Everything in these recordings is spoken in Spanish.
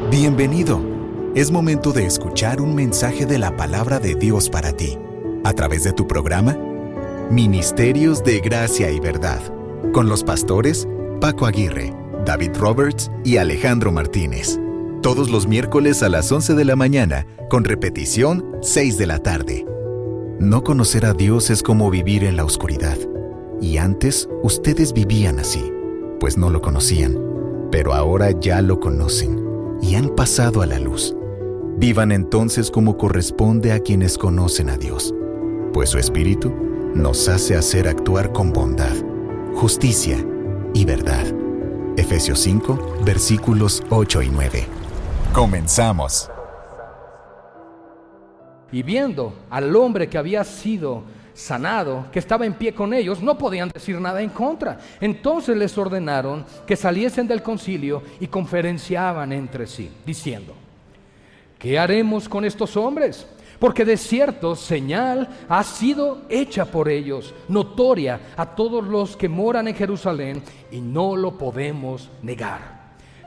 Bienvenido. Es momento de escuchar un mensaje de la palabra de Dios para ti, a través de tu programa Ministerios de Gracia y Verdad, con los pastores Paco Aguirre, David Roberts y Alejandro Martínez. Todos los miércoles a las 11 de la mañana, con repetición 6 de la tarde. No conocer a Dios es como vivir en la oscuridad. Y antes ustedes vivían así, pues no lo conocían, pero ahora ya lo conocen y han pasado a la luz. Vivan entonces como corresponde a quienes conocen a Dios, pues su Espíritu nos hace hacer actuar con bondad, justicia y verdad. Efesios 5, versículos 8 y 9. Comenzamos. Y viendo al hombre que había sido sanado, que estaba en pie con ellos, no podían decir nada en contra. Entonces les ordenaron que saliesen del concilio y conferenciaban entre sí, diciendo: ¿qué haremos con estos hombres? Porque de cierto señal ha sido hecha por ellos, notoria a todos los que moran en Jerusalén, y no lo podemos negar.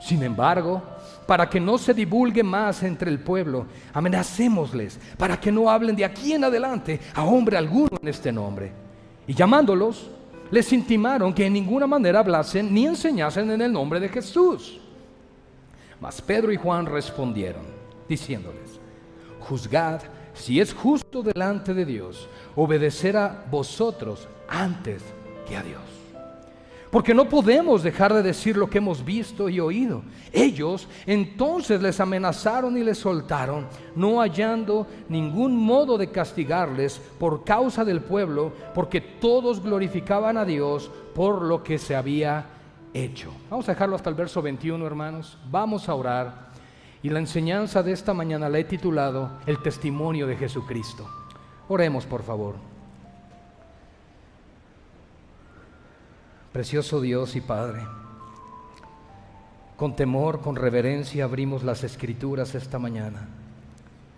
Sin embargo, para que no se divulgue más entre el pueblo, amenacémosles, para que no hablen de aquí en adelante a hombre alguno en este nombre. Y llamándolos, les intimaron que en ninguna manera hablasen ni enseñasen en el nombre de Jesús. Mas Pedro y Juan respondieron, diciéndoles: juzgad si es justo delante de Dios obedecer a vosotros antes que a Dios. Porque no podemos dejar de decir lo que hemos visto y oído. Ellos entonces les amenazaron y les soltaron, no hallando ningún modo de castigarles por causa del pueblo, porque todos glorificaban a Dios por lo que se había hecho. Vamos a dejarlo hasta el verso 21, hermanos. Vamos a orar. Y la enseñanza de esta mañana la he titulado El testimonio de Jesucristo. Oremos, por favor. Precioso Dios y Padre, con temor, con reverencia abrimos las Escrituras esta mañana.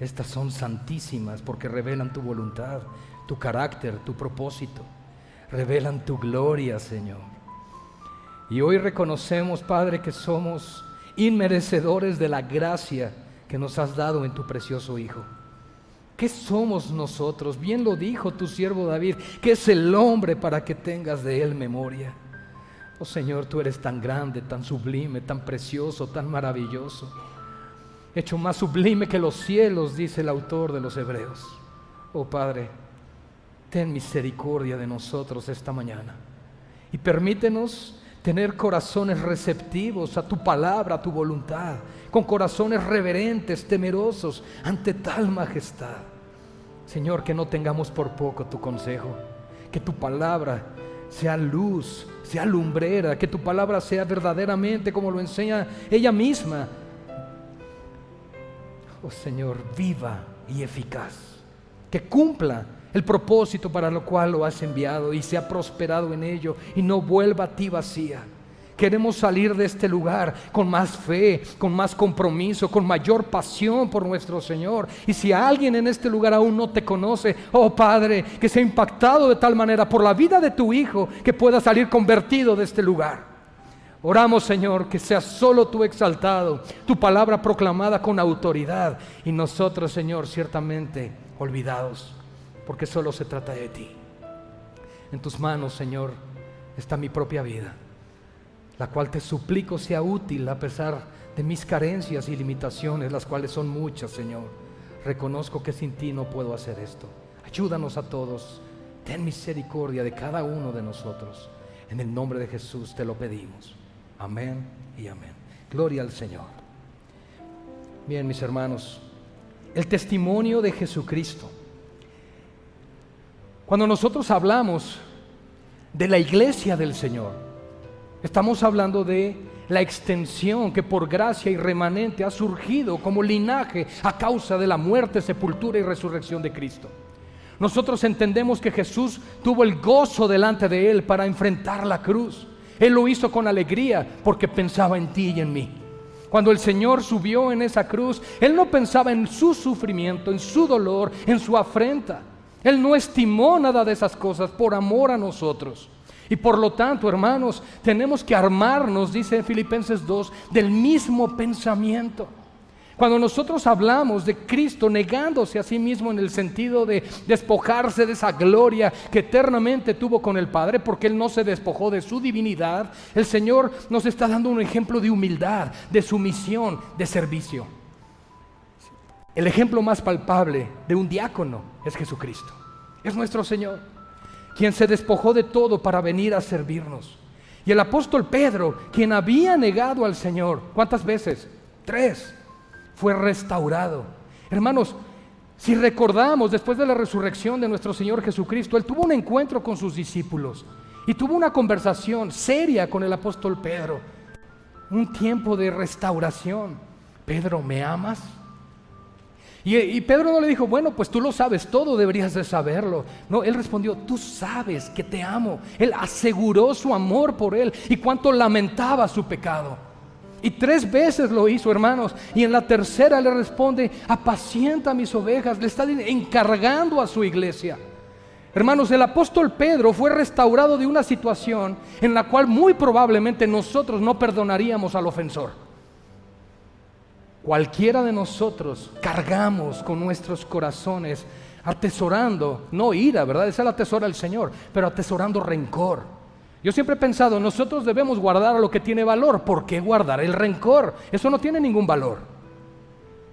Estas son santísimas porque revelan tu voluntad, tu carácter, tu propósito. Revelan tu gloria, Señor. Y hoy reconocemos, Padre, que somos inmerecedores de la gracia que nos has dado en tu precioso Hijo. ¿Qué somos nosotros? Bien lo dijo tu siervo David, ¿qué es el hombre para que tengas de él memoria? Oh Señor, tú eres tan grande, tan sublime, tan precioso, tan maravilloso. Hecho más sublime que los cielos, dice el autor de los Hebreos. Oh Padre, ten misericordia de nosotros esta mañana y permítenos tener corazones receptivos a tu palabra, a tu voluntad, con corazones reverentes, temerosos ante tal majestad. Señor, que no tengamos por poco tu consejo, que tu palabra sea luz, sea lumbrera, que tu palabra sea verdaderamente como lo enseña ella misma. Oh Señor, viva y eficaz, que cumpla el propósito para lo cual lo has enviado y sea prosperado en ello y no vuelva a ti vacía. Queremos salir de este lugar con más fe, con más compromiso, con mayor pasión por nuestro Señor. Y si alguien en este lugar aún no te conoce, oh Padre, que sea impactado de tal manera por la vida de tu Hijo, que pueda salir convertido de este lugar. Oramos, Señor, que sea solo tú exaltado, tu palabra proclamada con autoridad, y nosotros, Señor, ciertamente olvidados, porque solo se trata de ti. En tus manos, Señor, está mi propia vida, la cual te suplico sea útil a pesar de mis carencias y limitaciones, las cuales son muchas, Señor. Reconozco que sin ti no puedo hacer esto. Ayúdanos a todos. Ten misericordia de cada uno de nosotros. En el nombre de Jesús te lo pedimos. Amén y amén. Gloria al Señor. Bien, mis hermanos, el testimonio de Jesucristo. Cuando nosotros hablamos de la iglesia del Señor, estamos hablando de la extensión que por gracia y remanente ha surgido como linaje a causa de la muerte, sepultura y resurrección de Cristo. Nosotros entendemos que Jesús tuvo el gozo delante de Él para enfrentar la cruz. Él lo hizo con alegría porque pensaba en ti y en mí. Cuando el Señor subió en esa cruz, Él no pensaba en su sufrimiento, en su dolor, en su afrenta. Él no estimó nada de esas cosas por amor a nosotros. Y por lo tanto, hermanos, tenemos que armarnos, dice Filipenses 2, del mismo pensamiento. Cuando nosotros hablamos de Cristo negándose a sí mismo en el sentido de despojarse de esa gloria que eternamente tuvo con el Padre, porque Él no se despojó de su divinidad, el Señor nos está dando un ejemplo de humildad, de sumisión, de servicio. El ejemplo más palpable de un diácono es Jesucristo. Es nuestro Señor, quien se despojó de todo para venir a servirnos. Y el apóstol Pedro, quien había negado al Señor, ¿cuántas veces? 3. Fue restaurado. Hermanos, si recordamos, después de la resurrección de nuestro Señor Jesucristo, Él tuvo un encuentro con sus discípulos y tuvo una conversación seria con el apóstol Pedro. Un tiempo de restauración. Pedro, ¿me amas? Y Pedro no le dijo, bueno, pues tú lo sabes todo, deberías de saberlo. No, él respondió, tú sabes que te amo. Él aseguró su amor por él y cuánto lamentaba su pecado. Y 3 veces lo hizo, hermanos. Y en la tercera le responde, apacienta mis ovejas. Le está encargando a su iglesia. Hermanos, el apóstol Pedro fue restaurado de una situación en la cual muy probablemente nosotros no perdonaríamos al ofensor. Cualquiera de nosotros cargamos con nuestros corazones atesorando, no ira, ¿verdad? Esa la atesora el Señor, pero atesorando rencor. Yo siempre he pensado, nosotros debemos guardar lo que tiene valor. ¿Por qué guardar el rencor? Eso no tiene ningún valor.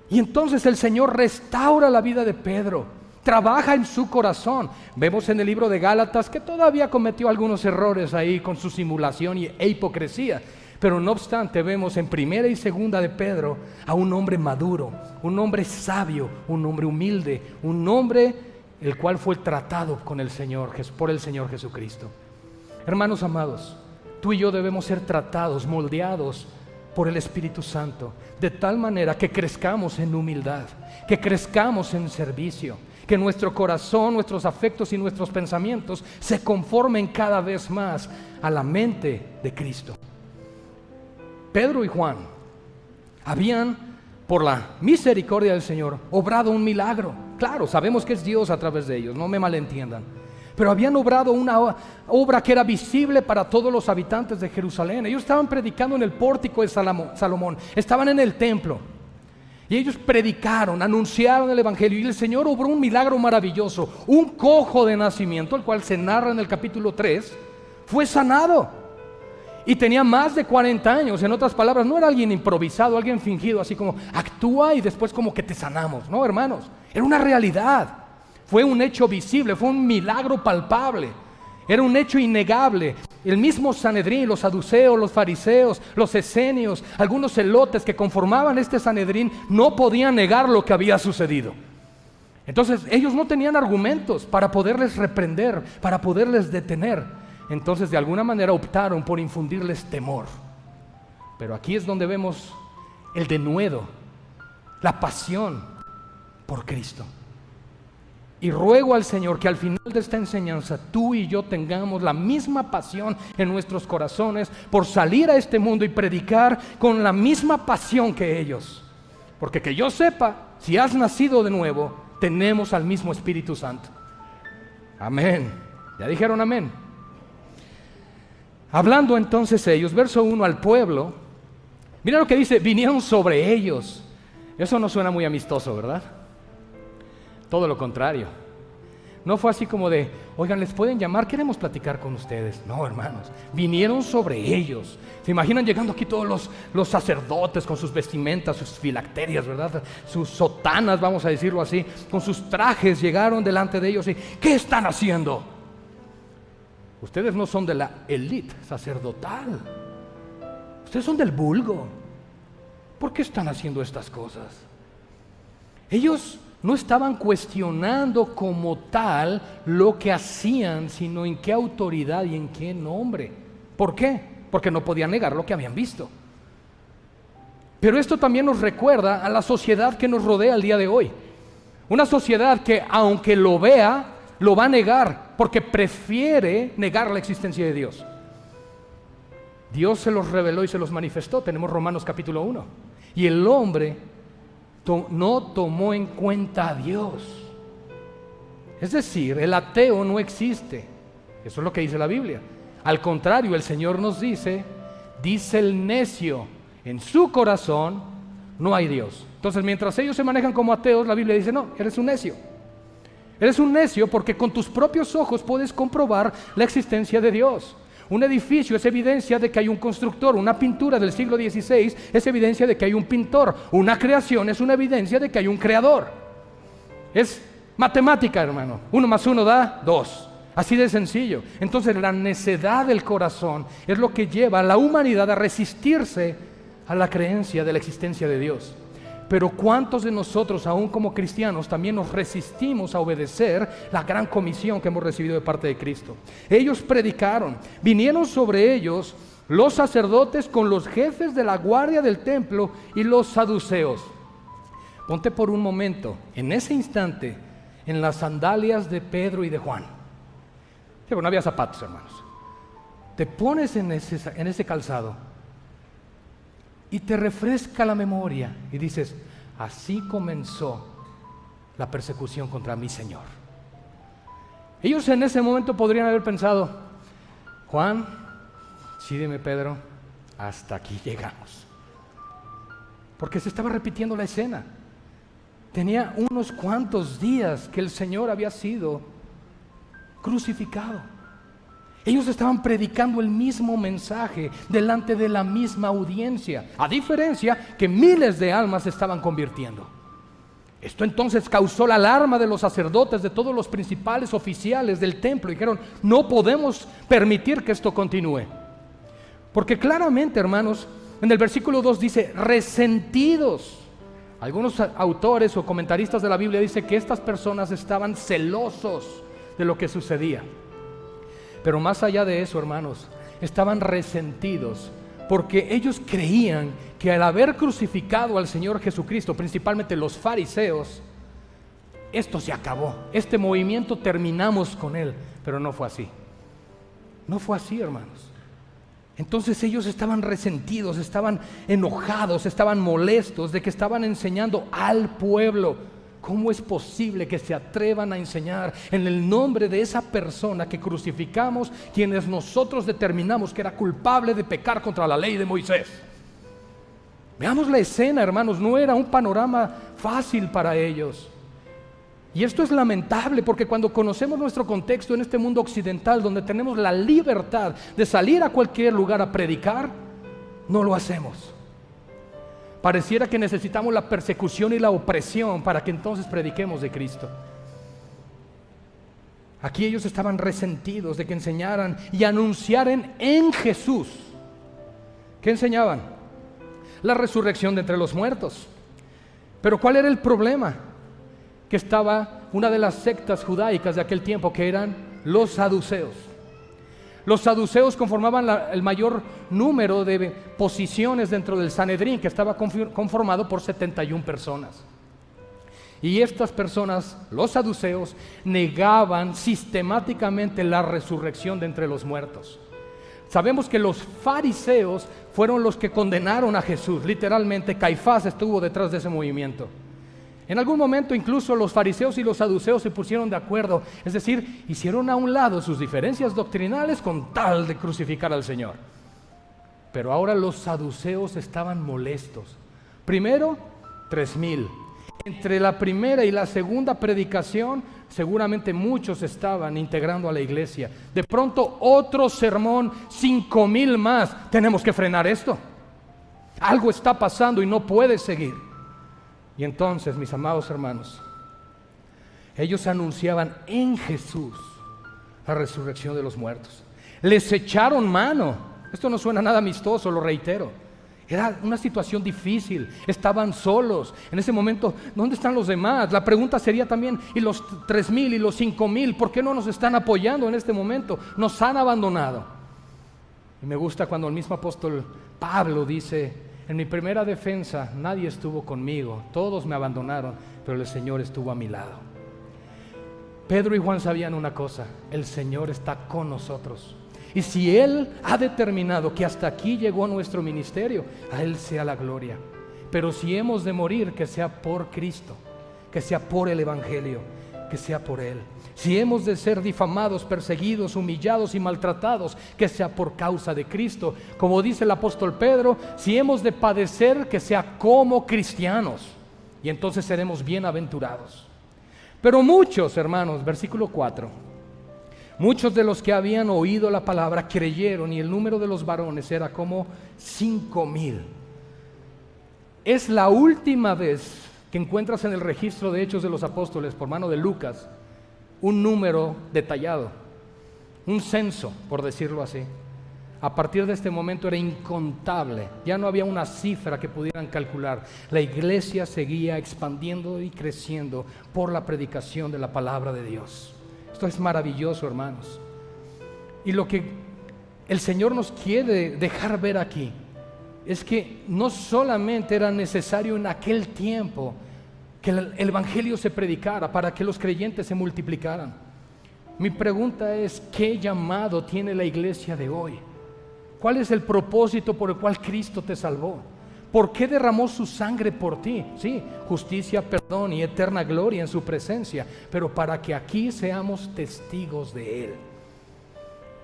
Y entonces el Señor restaura la vida de Pedro, trabaja en su corazón. Vemos en el libro de Gálatas que todavía cometió algunos errores ahí con su simulación e hipocresía. Pero no obstante vemos en 1 y 2 de Pedro a un hombre maduro, un hombre sabio, un hombre humilde, un hombre el cual fue tratado con el Señor, por el Señor Jesucristo. Hermanos amados, tú y yo debemos ser tratados, moldeados por el Espíritu Santo, de tal manera que crezcamos en humildad, que crezcamos en servicio, que nuestro corazón, nuestros afectos y nuestros pensamientos se conformen cada vez más a la mente de Cristo. Pedro y Juan habían, por la misericordia del Señor, obrado un milagro. Claro, sabemos que es Dios a través de ellos, no me malentiendan. Pero habían obrado una obra que era visible para todos los habitantes de Jerusalén. Ellos estaban predicando en el pórtico de Salomón, estaban en el templo. Y ellos predicaron, anunciaron el evangelio. Y el Señor obró un milagro maravilloso. Un cojo de nacimiento, el cual se narra en el capítulo 3, fue sanado. Y tenía más de 40 años. En otras palabras, no era alguien improvisado, alguien fingido, así como actúa y después como que te sanamos. No, hermanos, era una realidad. Fue un hecho visible, fue un milagro palpable. Era un hecho innegable. El mismo Sanedrín, los saduceos, los fariseos, los esenios, algunos celotes que conformaban este Sanedrín no podían negar lo que había sucedido. Entonces ellos no tenían argumentos para poderles reprender, para poderles detener. Entonces de alguna manera optaron por infundirles temor. Pero aquí es donde vemos el denuedo, la pasión por Cristo. Y ruego al Señor que al final de esta enseñanza tú y yo tengamos la misma pasión en nuestros corazones por salir a este mundo y predicar con la misma pasión que ellos. Porque que yo sepa, si has nacido de nuevo, tenemos al mismo Espíritu Santo. Amén. ¿Ya dijeron amén? Hablando entonces ellos, verso 1, al pueblo, mira lo que dice, vinieron sobre ellos. Eso no suena muy amistoso, ¿verdad? Todo lo contrario. No fue así como de, oigan, ¿les pueden llamar? Queremos platicar con ustedes. No, hermanos, vinieron sobre ellos. ¿Se imaginan llegando aquí todos los sacerdotes con sus vestimentas, sus filacterias, ¿verdad? Sus sotanas, vamos a decirlo así, con sus trajes llegaron delante de ellos y, ¿qué están haciendo? Ustedes no son de la élite sacerdotal. Ustedes son del vulgo. ¿Por qué están haciendo estas cosas? Ellos no estaban cuestionando como tal lo que hacían, sino en qué autoridad y en qué nombre. ¿Por qué? Porque no podían negar lo que habían visto. Pero esto también nos recuerda a la sociedad que nos rodea el día de hoy. Una sociedad que aunque lo vea, lo va a negar, porque prefiere negar la existencia de Dios. Dios se los reveló y se los manifestó. Tenemos Romanos capítulo 1. Y el hombre no tomó en cuenta a Dios. Es decir, el ateo no existe. Eso es lo que dice la Biblia. Al contrario, el Señor nos dice el necio en su corazón, no hay Dios. Entonces, mientras ellos se manejan como ateos, la Biblia dice, no, eres un necio. Eres un necio porque con tus propios ojos puedes comprobar la existencia de Dios. Un edificio es evidencia de que hay un constructor. Una pintura del siglo XVI es evidencia de que hay un pintor. Una creación es una evidencia de que hay un creador. Es matemática, hermano. 1 más 1 da 2. Así de sencillo. Entonces, la necedad del corazón es lo que lleva a la humanidad a resistirse a la creencia de la existencia de Dios. Pero ¿cuántos de nosotros, aún como cristianos, también nos resistimos a obedecer la gran comisión que hemos recibido de parte de Cristo? Ellos predicaron, vinieron sobre ellos los sacerdotes con los jefes de la guardia del templo y los saduceos. Ponte por un momento, en ese instante, en las sandalias de Pedro y de Juan. No había zapatos, hermanos. Te pones en ese calzado y te refresca la memoria y dices, así comenzó la persecución contra mi Señor. Ellos en ese momento podrían haber pensado, Juan, sí, dime Pedro, hasta aquí llegamos. Porque se estaba repitiendo la escena. Tenía unos cuantos días que el Señor había sido crucificado. Ellos estaban predicando el mismo mensaje delante de la misma audiencia, a diferencia que miles de almas se estaban convirtiendo. Esto entonces causó la alarma de los sacerdotes, de todos los principales oficiales del templo. Dijeron, no podemos permitir que esto continúe. Porque claramente, hermanos, en el versículo 2 dice, resentidos. Algunos autores o comentaristas de la Biblia dicen que estas personas estaban celosos de lo que sucedía. Pero más allá de eso, hermanos, estaban resentidos porque ellos creían que al haber crucificado al Señor Jesucristo, principalmente los fariseos, esto se acabó, este movimiento terminamos con él. Pero no fue así. No fue así, hermanos. Entonces ellos estaban resentidos, estaban enojados, estaban molestos de que estaban enseñando al pueblo. ¿Cómo es posible que se atrevan a enseñar en el nombre de esa persona que crucificamos, quienes nosotros determinamos que era culpable de pecar contra la ley de Moisés? Veamos la escena, hermanos, no era un panorama fácil para ellos. Y esto es lamentable porque cuando conocemos nuestro contexto en este mundo occidental, donde tenemos la libertad de salir a cualquier lugar a predicar, no lo hacemos. Pareciera que necesitamos la persecución y la opresión para que entonces prediquemos de Cristo. Aquí ellos estaban resentidos de que enseñaran y anunciaran en Jesús. ¿Qué enseñaban? La resurrección de entre los muertos. Pero ¿cuál era el problema? Que estaba una de las sectas judaicas de aquel tiempo, que eran los saduceos. Los saduceos conformaban el mayor número de posiciones dentro del Sanedrín, que estaba conformado por 71 personas. Y estas personas, los saduceos, negaban sistemáticamente la resurrección de entre los muertos. Sabemos que los fariseos fueron los que condenaron a Jesús. Literalmente, Caifás estuvo detrás de ese movimiento. En algún momento incluso los fariseos y los saduceos se pusieron de acuerdo, es decir, hicieron a un lado sus diferencias doctrinales con tal de crucificar al Señor. Pero ahora los saduceos estaban molestos. Primero, 3,000. Entre la primera y la segunda predicación, seguramente muchos estaban integrando a la iglesia. De pronto, otro sermón, 5,000 más. Tenemos que frenar esto. Algo está pasando y no puede seguir. Y entonces, mis amados hermanos, ellos anunciaban en Jesús la resurrección de los muertos. Les echaron mano. Esto no suena nada amistoso, lo reitero. Era una situación difícil, estaban solos. En ese momento, ¿dónde están los demás? La pregunta sería también, ¿y los 3,000 y los 5,000? ¿Por qué no nos están apoyando en este momento? Nos han abandonado. Y me gusta cuando el mismo apóstol Pablo dice, en mi primera defensa nadie estuvo conmigo, todos me abandonaron, pero el Señor estuvo a mi lado. Pedro y Juan sabían una cosa, el Señor está con nosotros. Y si Él ha determinado que hasta aquí llegó nuestro ministerio, a Él sea la gloria. Pero si hemos de morir, que sea por Cristo, que sea por el Evangelio. que sea por Él. Si hemos de ser difamados, perseguidos, humillados y maltratados, que sea por causa de Cristo. Como dice el apóstol Pedro, si hemos de padecer, que sea como cristianos, y entonces seremos bienaventurados. Pero muchos, hermanos, versículo 4, muchos de los que habían oído la palabra creyeron, y el número de los varones era como 5,000. Es la última vez que encuentras en el registro de Hechos de los Apóstoles por mano de Lucas un número detallado, un censo, por decirlo así. A partir de este momento era incontable, ya no había una cifra que pudieran calcular. La iglesia seguía expandiendo y creciendo por la predicación de la palabra de Dios. Esto es maravilloso, hermanos. Y lo que el Señor nos quiere dejar ver aquí es que no solamente era necesario en aquel tiempo que el evangelio se predicara para que los creyentes se multiplicaran. Mi pregunta es, ¿qué llamado tiene la iglesia de hoy? ¿Cuál es el propósito por el cual Cristo te salvó? ¿Por qué derramó su sangre por ti? Sí, justicia, perdón y eterna gloria en su presencia, pero para que aquí seamos testigos de Él.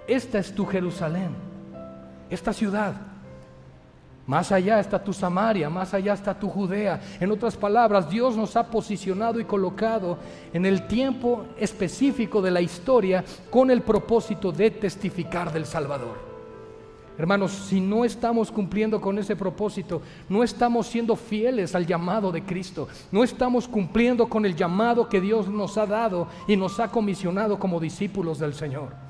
Esta es tu Jerusalén, esta ciudad. Más allá está tu Samaria, más allá está tu Judea. En otras palabras, Dios nos ha posicionado y colocado en el tiempo específico de la historia con el propósito de testificar del Salvador. Hermanos, si no estamos cumpliendo con ese propósito, no estamos siendo fieles al llamado de Cristo, no estamos cumpliendo con el llamado que Dios nos ha dado y nos ha comisionado como discípulos del Señor.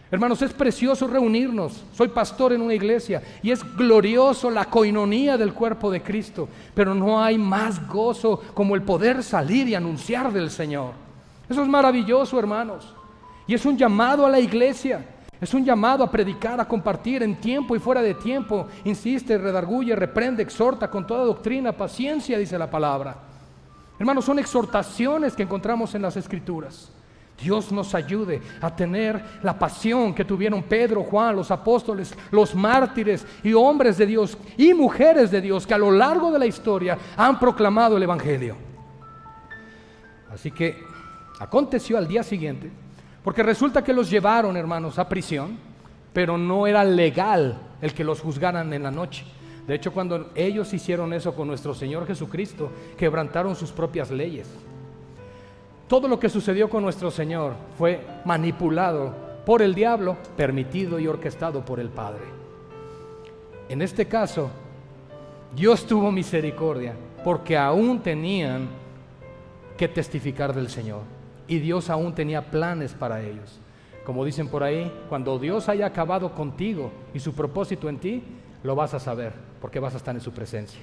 Hermanos, es precioso reunirnos. Soy pastor en una iglesia y es glorioso la coinonía del cuerpo de Cristo, pero no hay más gozo como el poder salir y anunciar del Señor. Eso es maravilloso, hermanos, y es un llamado a la iglesia. Es un llamado a predicar, a compartir en tiempo y fuera de tiempo. Insiste, redarguye, reprende, exhorta con toda doctrina, paciencia, dice la palabra. Hermanos, son exhortaciones que encontramos en las Escrituras. Dios nos ayude a tener la pasión que tuvieron Pedro, Juan, los apóstoles, los mártires y hombres de Dios y mujeres de Dios que a lo largo de la historia han proclamado el Evangelio. Así que aconteció al día siguiente, porque resulta que los llevaron, hermanos, a prisión, pero no era legal el que los juzgaran en la noche. De hecho, cuando ellos hicieron eso con nuestro Señor Jesucristo, quebrantaron sus propias leyes. Todo lo que sucedió con nuestro Señor fue manipulado por el diablo, permitido y orquestado por el Padre. En este caso, Dios tuvo misericordia, porque aún tenían que testificar del Señor, y Dios aún tenía planes para ellos. Como dicen por ahí, cuando Dios haya acabado contigo y su propósito en ti, lo vas a saber, porque vas a estar en su presencia.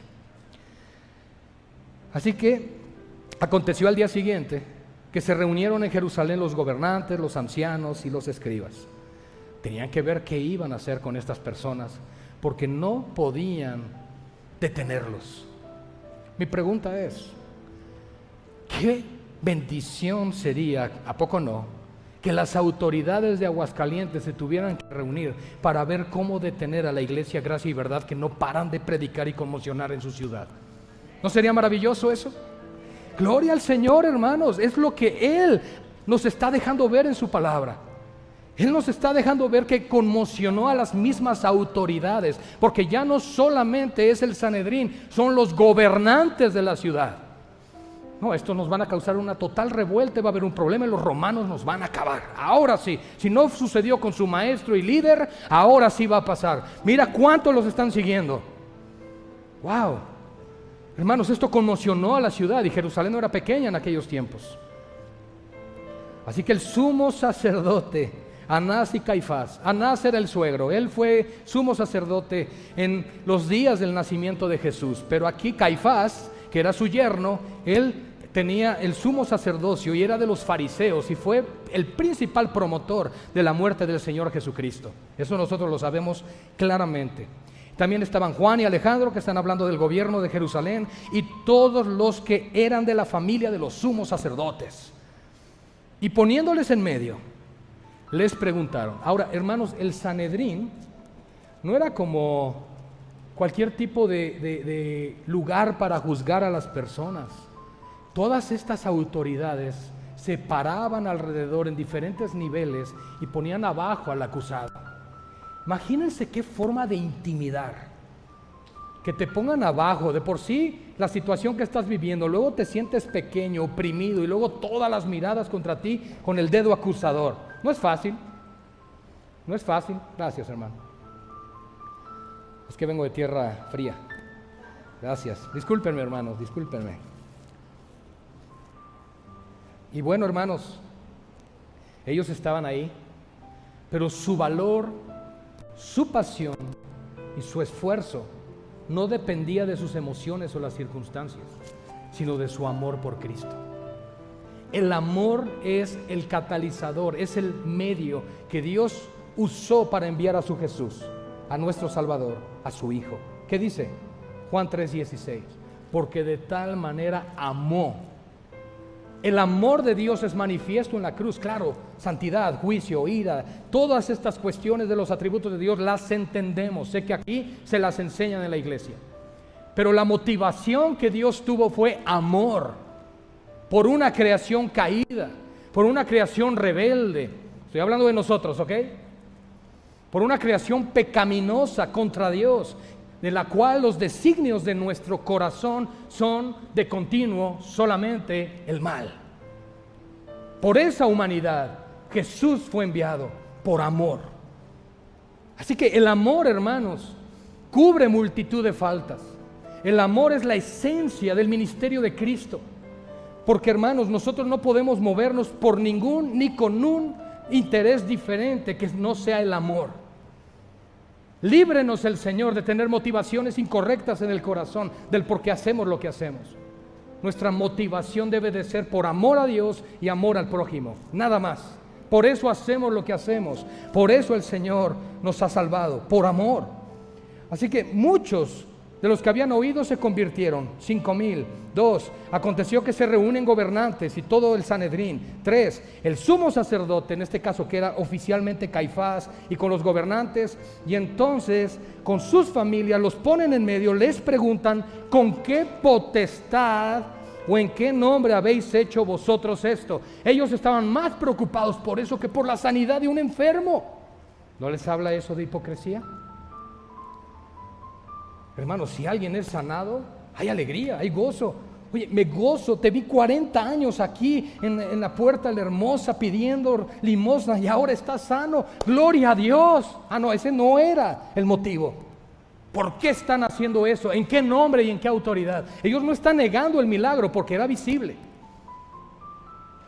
Así que aconteció al día siguiente que se reunieron en Jerusalén los gobernantes, los ancianos y los escribas. Tenían que ver qué iban a hacer con estas personas, porque no podían detenerlos. Mi pregunta es, ¿qué bendición sería, a poco no, que las autoridades de Aguascalientes se tuvieran que reunir para ver cómo detener a la iglesia Gracia y Verdad, que no paran de predicar y conmocionar en su ciudad? ¿No sería maravilloso eso? Gloria al Señor, hermanos, es lo que Él nos está dejando ver en su palabra. Él nos está dejando ver que conmocionó a las mismas autoridades, porque ya no solamente es el Sanedrín, son los gobernantes de la ciudad. No, estos nos van a causar una total revuelta, va a haber un problema y los romanos nos van a acabar. Ahora sí, si no sucedió con su maestro y líder, ahora sí va a pasar. Mira cuántos los están siguiendo. Wow. Hermanos, esto conmocionó a la ciudad y Jerusalén no era pequeña en aquellos tiempos. Así que el sumo sacerdote, Anás y Caifás, Anás era el suegro, él fue sumo sacerdote en los días del nacimiento de Jesús, pero aquí Caifás, que era su yerno, él tenía el sumo sacerdocio y era de los fariseos y fue el principal promotor de la muerte del Señor Jesucristo. Eso nosotros lo sabemos claramente. También estaban Juan y Alejandro, que están hablando del gobierno de Jerusalén, y todos los que eran de la familia de los sumos sacerdotes. Y poniéndoles en medio, les preguntaron. Ahora, hermanos, el Sanedrín no era como cualquier tipo de lugar para juzgar a las personas. Todas estas autoridades se paraban alrededor en diferentes niveles y ponían abajo al acusado. Imagínense qué forma de intimidar. Que te pongan abajo, de por sí la situación que estás viviendo, luego te sientes pequeño, oprimido y luego todas las miradas contra ti con el dedo acusador. No es fácil, no es fácil. Gracias, hermano. Es que vengo de tierra fría. Gracias. Discúlpenme, hermanos, discúlpenme. Y bueno, hermanos, ellos estaban ahí, pero su valor, su pasión y su esfuerzo no dependía de sus emociones o las circunstancias, sino de su amor por Cristo. El amor es el catalizador, es el medio que Dios usó para enviar a su Jesús, a nuestro Salvador, a su Hijo. ¿Qué dice? Juan 3:16. Porque de tal manera amó. El amor de Dios es manifiesto en la cruz, claro, santidad, juicio, ira, todas estas cuestiones de los atributos de Dios las entendemos, sé que aquí se las enseñan en la iglesia, pero la motivación que Dios tuvo fue amor, por una creación caída, por una creación rebelde, estoy hablando de nosotros, ¿ok? Por una creación pecaminosa contra Dios, de la cual los designios de nuestro corazón son de continuo solamente el mal. Por esa humanidad Jesús fue enviado, por amor. Así que el amor, hermanos, cubre multitud de faltas. El amor es la esencia del ministerio de Cristo. Porque, hermanos, nosotros no podemos movernos por ningún ni con un interés diferente que no sea el amor. Líbrenos el Señor de tener motivaciones incorrectas en el corazón del por qué hacemos lo que hacemos. Nuestra motivación debe de ser por amor a Dios y amor al prójimo, nada más. Por eso hacemos lo que hacemos, por eso el Señor nos ha salvado, por amor. Así que muchos de los que habían oído se convirtieron. 5,000. 2. Aconteció que se reúnen gobernantes y todo el Sanedrín. 3. El sumo sacerdote, en este caso que era oficialmente Caifás, y con los gobernantes, y entonces con sus familias los ponen en medio, les preguntan: ¿con qué potestad o en qué nombre habéis hecho vosotros esto? Ellos estaban más preocupados por eso que por la sanidad de un enfermo. ¿No les habla eso de hipocresía? Hermanos, si alguien es sanado, hay alegría, hay gozo. Oye, me gozo, te vi 40 años aquí en la puerta de la Hermosa pidiendo limosna y ahora estás sano. Gloria a Dios. Ah, no, ese no era el motivo. ¿Por qué están haciendo eso? ¿En qué nombre y en qué autoridad? Ellos no están negando el milagro porque era visible.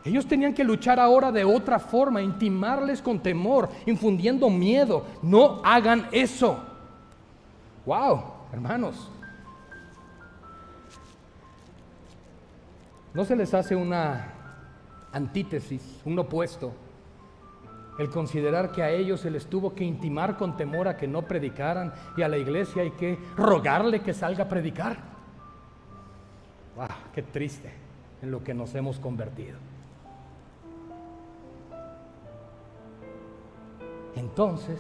Ellos tenían que luchar ahora de otra forma, intimarles con temor, infundiendo miedo. No hagan eso. Wow, hermanos. ¿No se les hace una antítesis, un opuesto, el considerar que a ellos se les tuvo que intimar con temor a que no predicaran y a la iglesia hay que rogarle que salga a predicar? ¡Wow! ¡Qué triste en lo que nos hemos convertido! Entonces,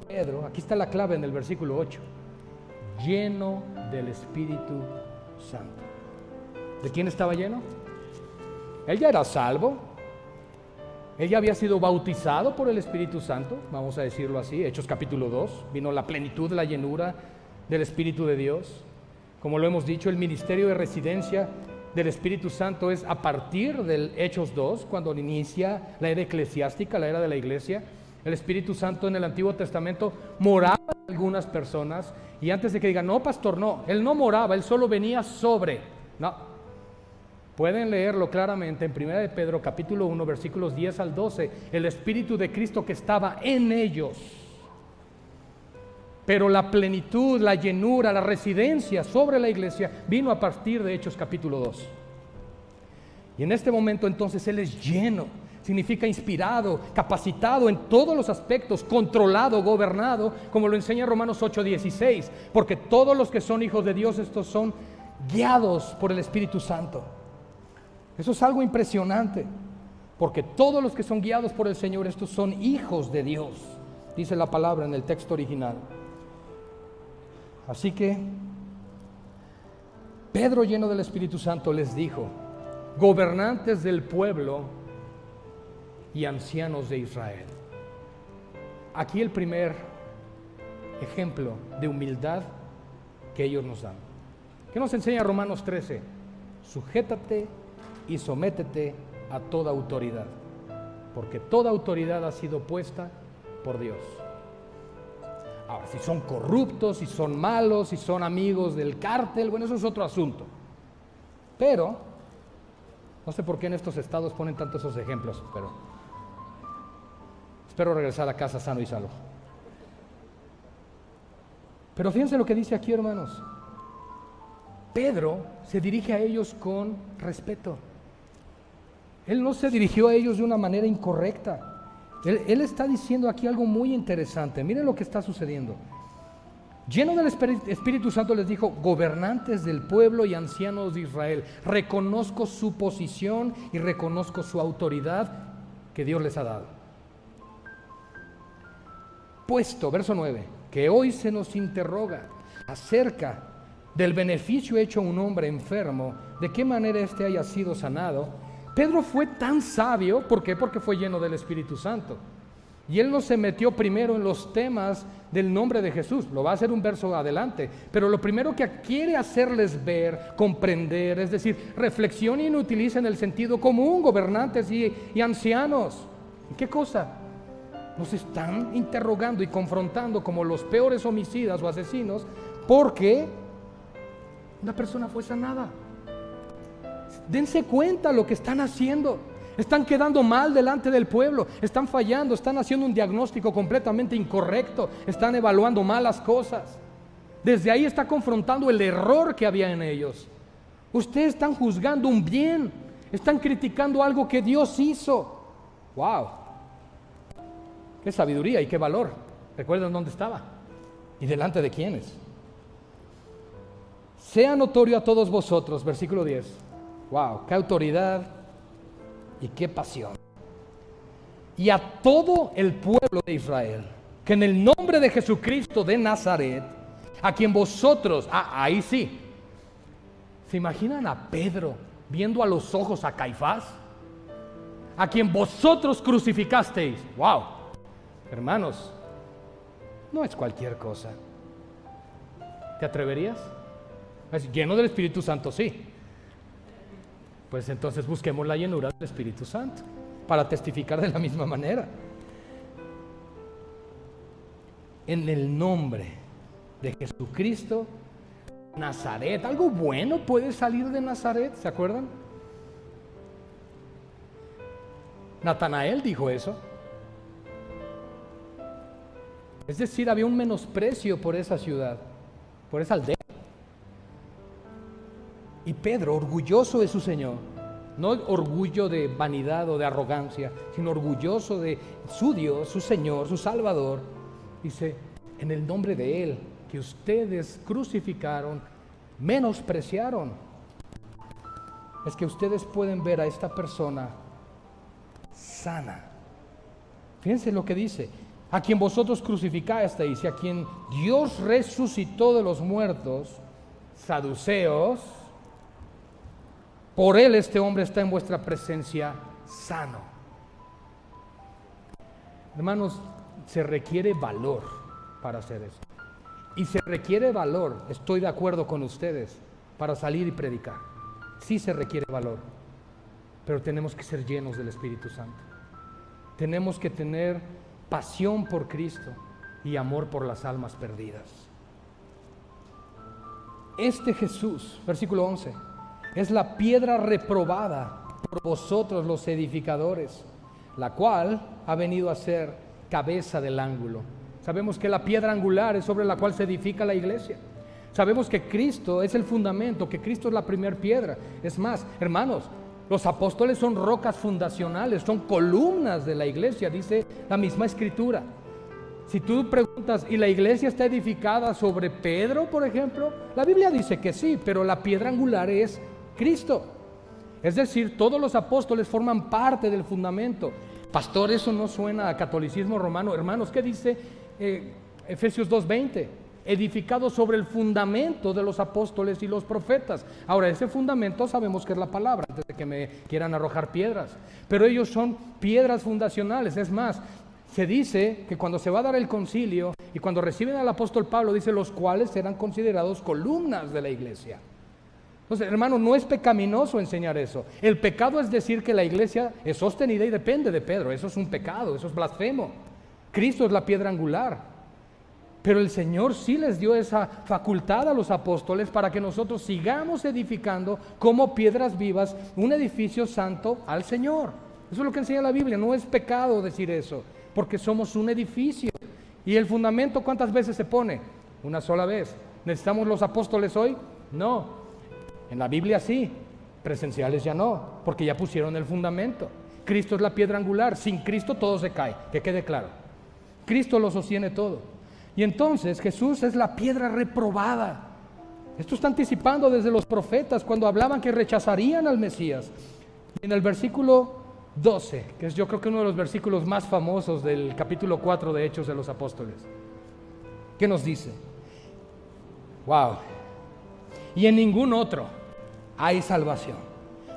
Pedro, aquí está la clave en el versículo 8, lleno del Espíritu Santo. ¿De quién estaba lleno? Él ya era salvo. Él ya había sido bautizado por el Espíritu Santo, vamos a decirlo así. Hechos capítulo 2, vino la plenitud, la llenura del Espíritu de Dios. Como lo hemos dicho, el ministerio de residencia del Espíritu Santo es a partir del Hechos 2, cuando inicia la era eclesiástica, la era de la iglesia. El Espíritu Santo en el Antiguo Testamento moraba en algunas personas, y antes de que digan, no, pastor, no, Él no moraba, Él solo venía sobre. No. Pueden leerlo claramente en 1 de Pedro capítulo 1 versículos 10 al 12, el Espíritu de Cristo que estaba en ellos. Pero la plenitud, la llenura, la residencia sobre la iglesia vino a partir de Hechos capítulo 2. Y en este momento entonces Él es lleno, significa inspirado, capacitado en todos los aspectos, controlado, gobernado, como lo enseña Romanos 8:16, porque todos los que son hijos de Dios, estos son guiados por el Espíritu Santo. Eso es algo impresionante, porque todos los que son guiados por el Señor, estos son hijos de Dios, dice la palabra en el texto original. Así que Pedro, lleno del Espíritu Santo, les dijo: gobernantes del pueblo y ancianos de Israel. Aquí el primer ejemplo de humildad que ellos nos dan. ¿Qué nos enseña Romanos 13? Sujétate y sométete a toda autoridad, porque toda autoridad ha sido puesta por Dios. Ahora, si son corruptos, si son malos, si son amigos del cártel, bueno, eso es otro asunto. Pero, no sé por qué en estos estados ponen tantos esos ejemplos, pero espero regresar a casa sano y salvo. Pero fíjense lo que dice aquí, hermanos. Pedro se dirige a ellos con respeto. Él no se dirigió a ellos de una manera incorrecta. Él está diciendo aquí algo muy interesante. Miren lo que está sucediendo. Lleno del Espíritu Santo les dijo: gobernantes del pueblo y ancianos de Israel, reconozco su posición y reconozco su autoridad que Dios les ha dado. Puesto, verso 9, que hoy se nos interroga acerca del beneficio hecho a un hombre enfermo, de qué manera éste haya sido sanado. Pedro fue tan sabio, ¿por qué? Porque fue lleno del Espíritu Santo. Y él no se metió primero en los temas del nombre de Jesús, lo va a hacer un verso adelante, pero lo primero que quiere hacerles ver, comprender, es decir, reflexionen y utilicen el sentido común, gobernantes y ancianos. ¿Qué cosa? Nos están interrogando y confrontando como los peores homicidas o asesinos, porque una persona fue sanada. Dense cuenta lo que están haciendo. Están quedando mal delante del pueblo, están fallando, están haciendo un diagnóstico completamente incorrecto, están evaluando malas cosas. Desde ahí está confrontando el error que había en ellos. Ustedes están juzgando un bien, están criticando algo que Dios hizo. ¡Wow! ¡Qué sabiduría y qué valor! ¿Recuerdan dónde estaba? ¿Y delante de quiénes? Sea notorio a todos vosotros, versículo 10. ¡Wow! ¡Qué autoridad y qué pasión! Y a todo el pueblo de Israel, que en el nombre de Jesucristo de Nazaret, a quien vosotros, ahí sí, ¿se imaginan a Pedro viendo a los ojos a Caifás? A quien vosotros crucificasteis. ¡Wow! Hermanos, no es cualquier cosa. ¿Te atreverías? Es lleno del Espíritu Santo, sí. Pues entonces busquemos la llenura del Espíritu Santo para testificar de la misma manera. En el nombre de Jesucristo, Nazaret, algo bueno puede salir de Nazaret, ¿se acuerdan? Natanael dijo eso. Es decir, había un menosprecio por esa ciudad, por esa aldea. Y Pedro, orgulloso de su Señor, no orgullo de vanidad o de arrogancia, sino orgulloso de su Dios, su Señor, su Salvador, dice: en el nombre de Él, que ustedes crucificaron, menospreciaron, es que ustedes pueden ver a esta persona sana. Fíjense lo que dice: a quien vosotros crucificasteis y a quien Dios resucitó de los muertos, saduceos, por él este hombre está en vuestra presencia sano. Hermanos, se requiere valor para hacer eso. Y se requiere valor, estoy de acuerdo con ustedes, para salir y predicar. Sí se requiere valor, pero tenemos que ser llenos del Espíritu Santo. Tenemos que tener pasión por Cristo y amor por las almas perdidas. Este Jesús, versículo 11, es la piedra reprobada por vosotros los edificadores, la cual ha venido a ser cabeza del ángulo. Sabemos que la piedra angular es sobre la cual se edifica la iglesia. Sabemos que Cristo es el fundamento, que Cristo es la primera piedra. Es más, hermanos, los apóstoles son rocas fundacionales, son columnas de la iglesia, dice la misma Escritura. Si tú preguntas, ¿y la iglesia está edificada sobre Pedro, por ejemplo? La Biblia dice que sí, pero la piedra angular es Cristo. Es decir, todos los apóstoles forman parte del fundamento. Pastor, eso no suena a catolicismo romano. Hermanos, ¿qué dice Efesios 2:20? edificado sobre el fundamento de los apóstoles y los profetas. Ahora, ese fundamento sabemos que es la palabra, antes de que me quieran arrojar piedras. Pero ellos son piedras fundacionales. Es más, se dice que cuando se va a dar el concilio y cuando reciben al apóstol Pablo, dice los cuales serán considerados columnas de la iglesia. Entonces, hermano, no es pecaminoso enseñar eso. El pecado es decir que la iglesia es sostenida y depende de Pedro. Eso es un pecado, eso es blasfemo. Cristo es la piedra angular. Pero el Señor sí les dio esa facultad a los apóstoles para que nosotros sigamos edificando como piedras vivas un edificio santo al Señor. Eso es lo que enseña la Biblia. No es pecado decir eso, porque somos un edificio. ¿Y el fundamento cuántas veces se pone? Una sola vez. ¿Necesitamos los apóstoles hoy? No. En la Biblia sí, presenciales ya no, porque ya pusieron el fundamento. Cristo es la piedra angular. Sin Cristo todo se cae, que quede claro. Cristo lo sostiene todo. Y entonces Jesús es la piedra reprobada. Esto está anticipando desde los profetas cuando hablaban que rechazarían al Mesías. Y en el versículo 12, que es yo creo que uno de los versículos más famosos del capítulo 4 de Hechos de los Apóstoles, ¿qué nos dice? Wow. Y en ningún otro hay salvación,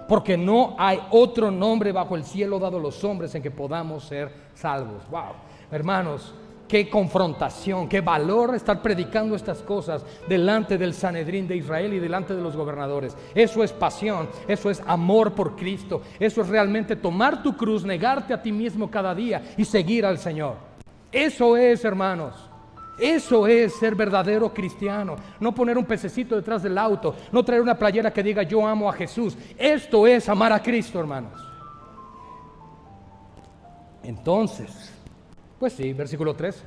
porque no hay otro nombre bajo el cielo dado a los hombres en que podamos ser salvos. Wow, hermanos, qué confrontación, qué valor estar predicando estas cosas delante del Sanedrín de Israel y delante de los gobernadores. Eso es pasión, eso es amor por Cristo, eso es realmente tomar tu cruz, negarte a ti mismo cada día y seguir al Señor. Eso es, hermanos, eso es ser verdadero cristiano. No poner un pececito detrás del auto, no traer una playera que diga yo amo a Jesús. Esto es amar a Cristo, hermanos. Entonces, pues sí, versículo 3,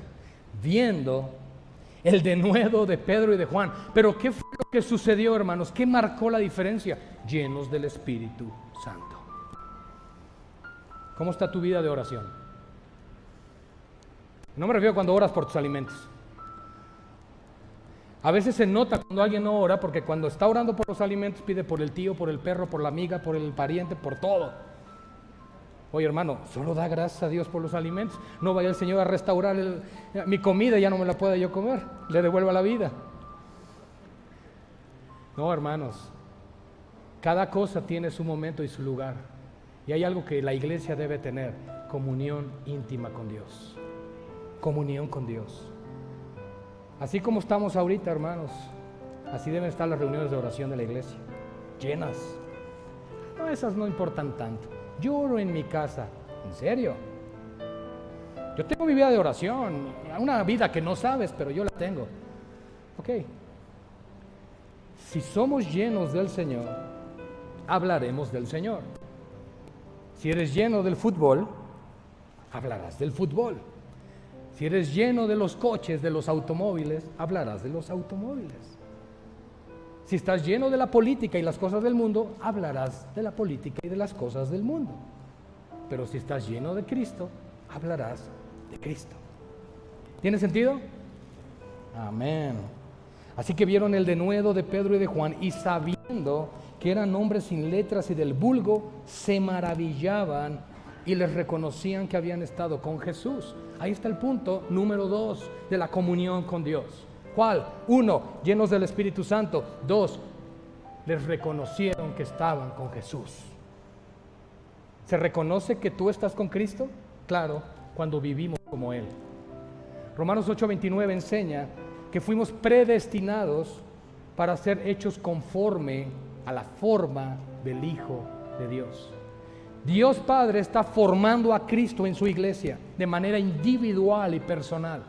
viendo el denuedo de Pedro y de Juan. Pero ¿qué fue lo que sucedió, hermanos? ¿Qué marcó la diferencia? Llenos del Espíritu Santo. ¿Cómo está tu vida de oración? No me refiero cuando oras por tus alimentos. A veces se nota cuando alguien no ora, porque cuando está orando por los alimentos pide por el tío, por el perro, por la amiga, por el pariente, por todo. Oye, hermano, solo da gracias a Dios por los alimentos. No vaya el Señor a restaurar mi comida y ya no me la pueda yo comer. Le devuelva la vida. No, hermanos. Cada cosa tiene su momento y su lugar. Y hay algo que la iglesia debe tener: comunión íntima con Dios. Comunión con Dios. Así como estamos ahorita, hermanos, así deben estar las reuniones de oración de la iglesia. Llenas. No, esas no importan tanto. Yo oro en mi casa. ¿En serio? Yo tengo mi vida de oración, una vida que no sabes, pero yo la tengo. Ok. Si somos llenos del Señor, hablaremos del Señor. Si eres lleno del fútbol, hablarás del fútbol. Si eres lleno de los coches, de los automóviles, hablarás de los automóviles. Si estás lleno de la política y las cosas del mundo, hablarás de la política y de las cosas del mundo. Pero si estás lleno de Cristo, hablarás de Cristo. ¿Tiene sentido? Amén. Así que vieron el denuedo de Pedro y de Juan, y sabiendo que eran hombres sin letras y del vulgo, se maravillaban y les reconocían que habían estado con Jesús. Ahí está el punto número 2 de la comunión con Dios. ¿Cuál? 1, llenos del Espíritu Santo. 2, les reconocieron que estaban con Jesús. ¿Se reconoce que tú estás con Cristo? Claro, cuando vivimos como Él. Romanos 8:29 enseña que fuimos predestinados para ser hechos conforme a la forma del Hijo de Dios. Dios Padre está formando a Cristo en su iglesia de manera individual y personal.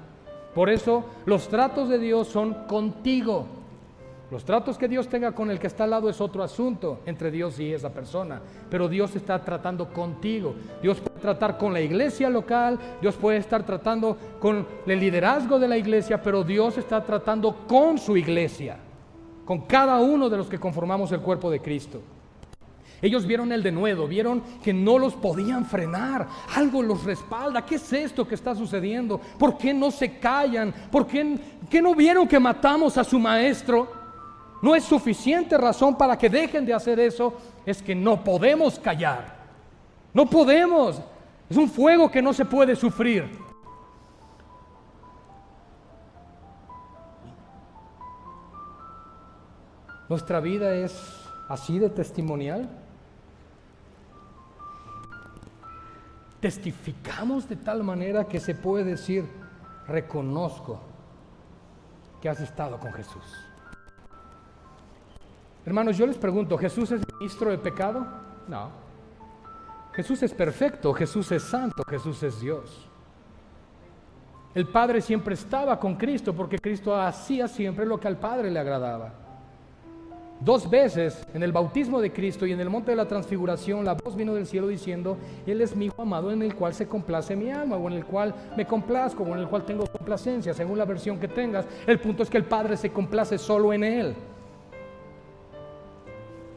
Por eso los tratos de Dios son contigo. Los tratos que Dios tenga con el que está al lado es otro asunto entre Dios y esa persona. Pero Dios está tratando contigo. Dios puede tratar con la iglesia local, Dios puede estar tratando con el liderazgo de la iglesia, pero Dios está tratando con su iglesia, con cada uno de los que conformamos el cuerpo de Cristo. Ellos vieron el denuedo, vieron que no los podían frenar, algo los respalda. ¿Qué es esto que está sucediendo? ¿Por qué no se callan? ¿Por qué no vieron que matamos a su maestro? No es suficiente razón para que dejen de hacer eso, es que no podemos callar. No podemos, es un fuego que no se puede sufrir. ¿Nuestra vida es así de testimonial? ¿Testificamos de tal manera que se puede decir, reconozco que has estado con Jesús? Hermanos, yo les pregunto, ¿Jesús es ministro de pecado? No. Jesús es perfecto, Jesús es santo, Jesús es Dios. El Padre siempre estaba con Cristo porque Cristo hacía siempre lo que al Padre le agradaba. 2 veces en el bautismo de Cristo y en el monte de la transfiguración, la voz vino del cielo diciendo, Él es mi Hijo amado en el cual se complace mi alma, o en el cual me complazco, o en el cual tengo complacencia, según la versión que tengas. El punto es que el Padre se complace solo en Él.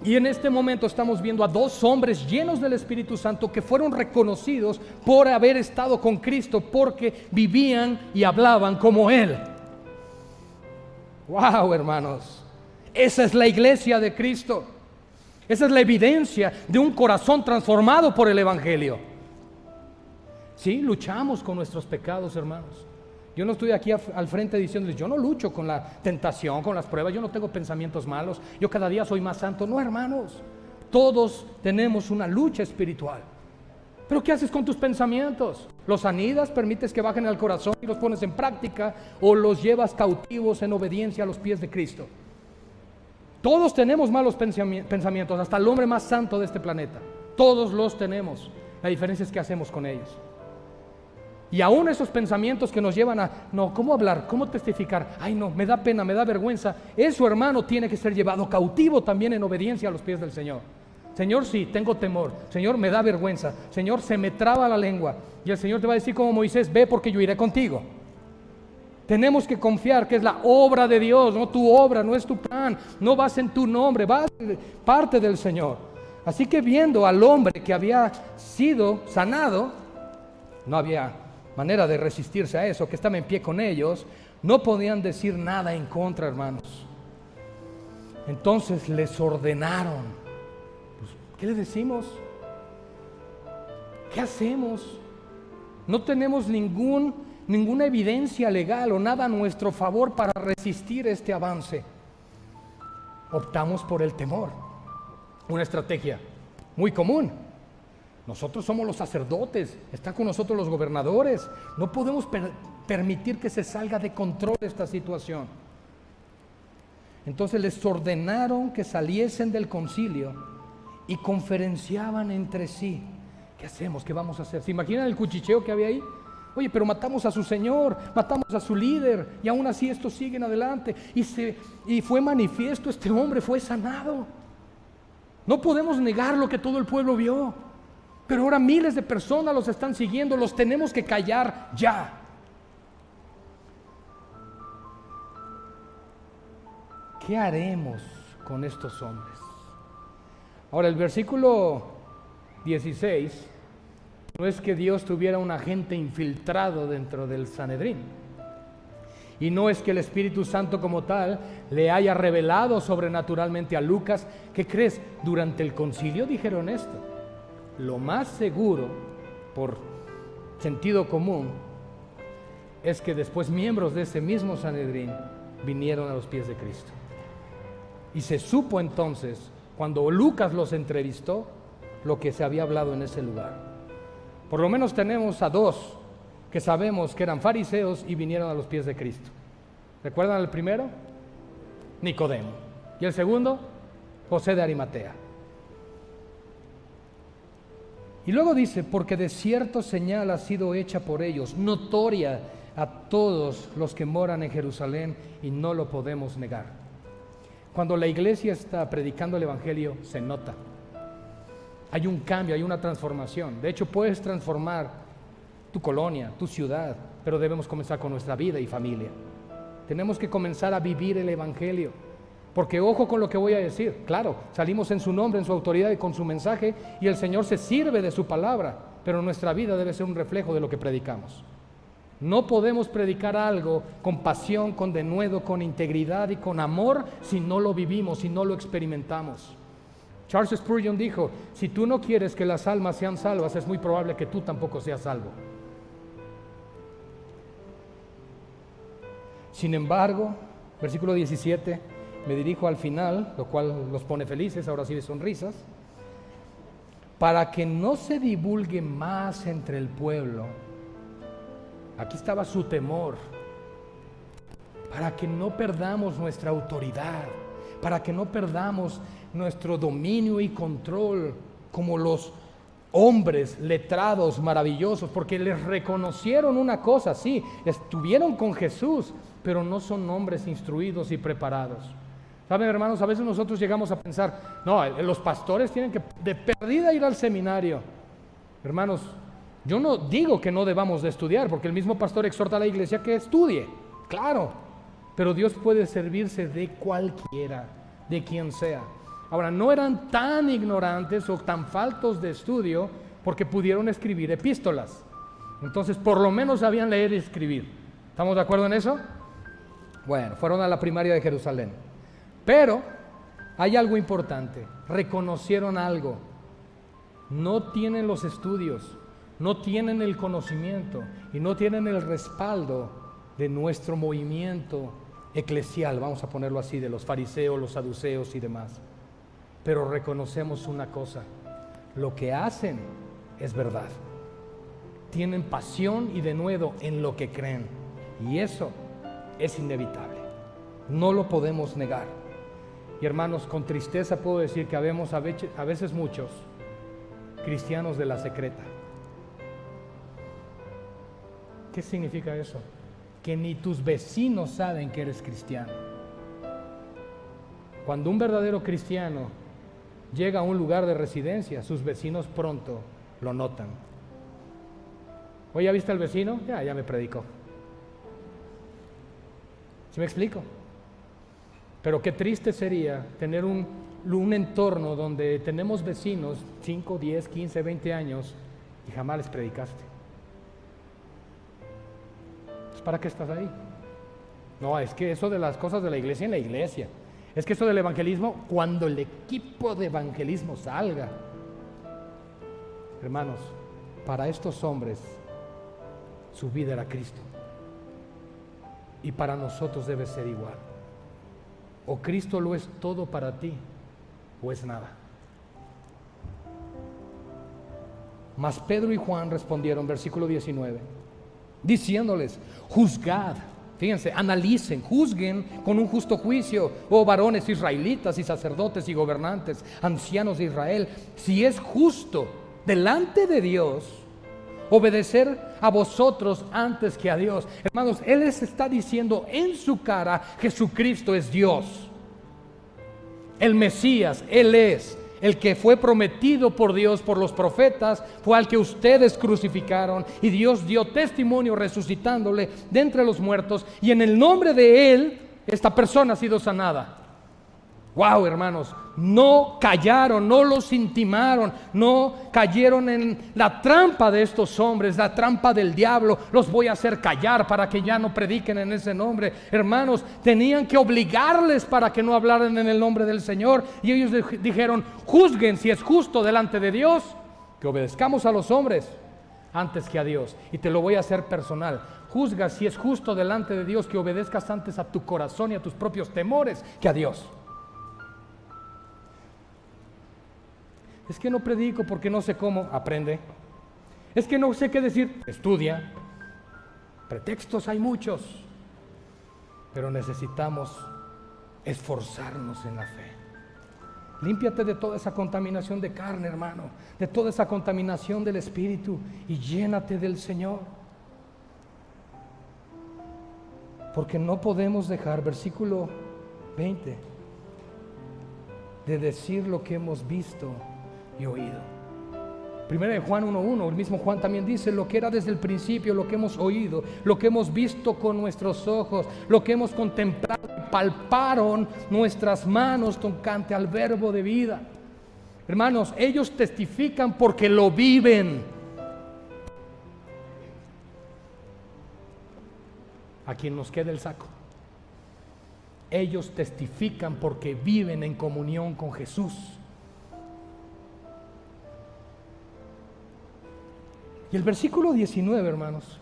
Y en este momento estamos viendo a 2 hombres llenos del Espíritu Santo que fueron reconocidos por haber estado con Cristo, porque vivían y hablaban como Él. ¡Wow, hermanos! Esa es la iglesia de Cristo. Esa es la evidencia de un corazón transformado por el Evangelio. Sí, luchamos con nuestros pecados, hermanos. Yo no estoy aquí al frente diciéndoles, yo no lucho con la tentación, con las pruebas, yo no tengo pensamientos malos, yo cada día soy más santo. No, hermanos, todos tenemos una lucha espiritual. ¿Pero qué haces con tus pensamientos? ¿Los anidas, permites que bajen al corazón y los pones en práctica, o los llevas cautivos en obediencia a los pies de Cristo? Todos tenemos malos pensamientos, hasta el hombre más santo de este planeta. Todos los tenemos. La diferencia es qué hacemos con ellos. Y aún esos pensamientos que nos llevan a, no, ¿cómo hablar? ¿Cómo testificar? Ay, no, me da pena, me da vergüenza. Eso, hermano, tiene que ser llevado cautivo también en obediencia a los pies del Señor. Señor, sí, tengo temor. Señor, me da vergüenza. Señor, se me traba la lengua. Y el Señor te va a decir como Moisés, ve porque yo iré contigo. Tenemos que confiar que es la obra de Dios, no tu obra, no es tu plan, no vas en tu nombre, vas parte del Señor. Así que viendo al hombre que había sido sanado, no había manera de resistirse a eso, que estaba en pie con ellos, no podían decir nada en contra, hermanos. Entonces les ordenaron, pues, ¿qué les decimos? ¿Qué hacemos? No tenemos ninguna evidencia legal o nada a nuestro favor para resistir este avance. Optamos por el temor, una estrategia muy común. Nosotros somos los sacerdotes, están con nosotros los gobernadores, no podemos permitir que se salga de control esta situación. Entonces les ordenaron que saliesen del concilio y conferenciaban entre sí. ¿Qué hacemos? ¿Qué vamos a hacer? ¿Se imaginan el cuchicheo que había ahí? Oye, pero matamos a su señor, matamos a su líder, y aún así estos siguen adelante. Y fue manifiesto, este hombre fue sanado. No podemos negar lo que todo el pueblo vio. Pero ahora miles de personas los están siguiendo, los tenemos que callar ya. ¿Qué haremos con estos hombres? Ahora, el versículo 16 no es que Dios tuviera un agente infiltrado dentro del Sanedrín, y no es que el Espíritu Santo como tal le haya revelado sobrenaturalmente a Lucas. ¿Qué crees? Durante el concilio dijeron esto. Lo más seguro, por sentido común, es que después miembros de ese mismo Sanedrín vinieron a los pies de Cristo. Y se supo entonces, cuando Lucas los entrevistó, lo que se había hablado en ese lugar. Por lo menos tenemos a 2 que sabemos que eran fariseos y vinieron a los pies de Cristo. ¿Recuerdan al primero? Nicodemo. Y el segundo, José de Arimatea. Y luego dice, porque de cierto señal ha sido hecha por ellos, notoria a todos los que moran en Jerusalén, y no lo podemos negar. Cuando la iglesia está predicando el Evangelio, se nota. Hay un cambio, hay una transformación. De hecho, puedes transformar tu colonia, tu ciudad, pero debemos comenzar con nuestra vida y familia. Tenemos que comenzar a vivir el Evangelio. Porque ojo con lo que voy a decir. Claro, salimos en su nombre, en su autoridad y con su mensaje, y el Señor se sirve de su palabra, pero nuestra vida debe ser un reflejo de lo que predicamos. No podemos predicar algo con pasión, con denuedo, con integridad y con amor si no lo vivimos, si no lo experimentamos. Charles Spurgeon dijo, si tú no quieres que las almas sean salvas, es muy probable que tú tampoco seas salvo. Sin embargo, versículo 17, me dirijo al final, lo cual los pone felices, ahora sí de sonrisas, para que no se divulgue más entre el pueblo. Aquí estaba su temor, para que no perdamos nuestra autoridad, para que no perdamos nuestro dominio y control como los hombres letrados maravillosos, porque les reconocieron una cosa, sí, estuvieron con Jesús, pero no son hombres instruidos y preparados. ¿Saben, hermanos? A veces nosotros llegamos a pensar, no, los pastores tienen que de perdida ir al seminario. Hermanos, yo no digo que no debamos de estudiar, porque el mismo pastor exhorta a la iglesia que estudie, claro, pero Dios puede servirse de cualquiera, de quien sea. Ahora, no eran tan ignorantes o tan faltos de estudio porque pudieron escribir epístolas. Entonces, por lo menos sabían leer y escribir. ¿Estamos de acuerdo en eso? Bueno, fueron a la primaria de Jerusalén. Pero hay algo importante. Reconocieron algo. No tienen los estudios, no tienen el conocimiento y no tienen el respaldo de nuestro movimiento eclesial, vamos a ponerlo así, de los fariseos, los saduceos y demás. Pero reconocemos una cosa, lo que hacen es verdad. Tienen pasión y denuedo en lo que creen, y eso es inevitable, no lo podemos negar. Y hermanos, con tristeza puedo decir que habemos a veces muchos cristianos de la secreta. ¿Qué significa eso? Que ni tus vecinos saben que eres cristiano. Cuando un verdadero cristiano llega a un lugar de residencia, sus vecinos pronto lo notan. Oye, ¿ya viste al vecino? Ya me predicó. ¿Sí me explico? Pero qué triste sería tener un entorno donde tenemos vecinos 5, 10, 15, 20 años y jamás les predicaste. ¿Para qué estás ahí? No, es que eso de las cosas de la iglesia en la iglesia. Es que eso del evangelismo, cuando el equipo de evangelismo salga. Hermanos, para estos hombres, su vida era Cristo. Y para nosotros debe ser igual. O Cristo lo es todo para ti, o es nada. Mas Pedro y Juan respondieron, versículo 19, diciéndoles, juzgad, fíjense, analicen, juzguen con un justo juicio, oh varones israelitas y sacerdotes y gobernantes, ancianos de Israel, si es justo delante de Dios obedecer a vosotros antes que a Dios. Hermanos, Él les está diciendo en su cara, Jesucristo es Dios, el Mesías, Él es el que fue prometido por Dios, por los profetas, fue al que ustedes crucificaron y Dios dio testimonio resucitándole de entre los muertos, y en el nombre de Él, esta persona ha sido sanada. Wow, hermanos, no callaron, no los intimaron, no cayeron en la trampa de estos hombres, la trampa del diablo. Los voy a hacer callar para que ya no prediquen en ese nombre. Hermanos, tenían que obligarles para que no hablaran en el nombre del Señor, y ellos dijeron, juzguen si es justo delante de Dios que obedezcamos a los hombres antes que a Dios. Y te lo voy a hacer personal. Juzga si es justo delante de Dios que obedezcas antes a tu corazón y a tus propios temores que a Dios. Es que no predico porque no sé cómo. Aprende. Es que no sé qué decir. Estudia. Pretextos hay muchos, pero necesitamos esforzarnos en la fe. Límpiate de toda esa contaminación de carne, hermano, de toda esa contaminación del espíritu, y llénate del Señor. Porque no podemos dejar, versículo 20, de decir lo que hemos visto y oído. Primera de Juan 1:1, el mismo Juan también dice, lo que era desde el principio, lo que hemos oído, lo que hemos visto con nuestros ojos, lo que hemos contemplado, palparon nuestras manos tocante al verbo de vida. Hermanos, ellos testifican porque lo viven. A quien nos quede el saco. Ellos testifican porque viven en comunión con Jesús. Y el versículo 19, hermanos,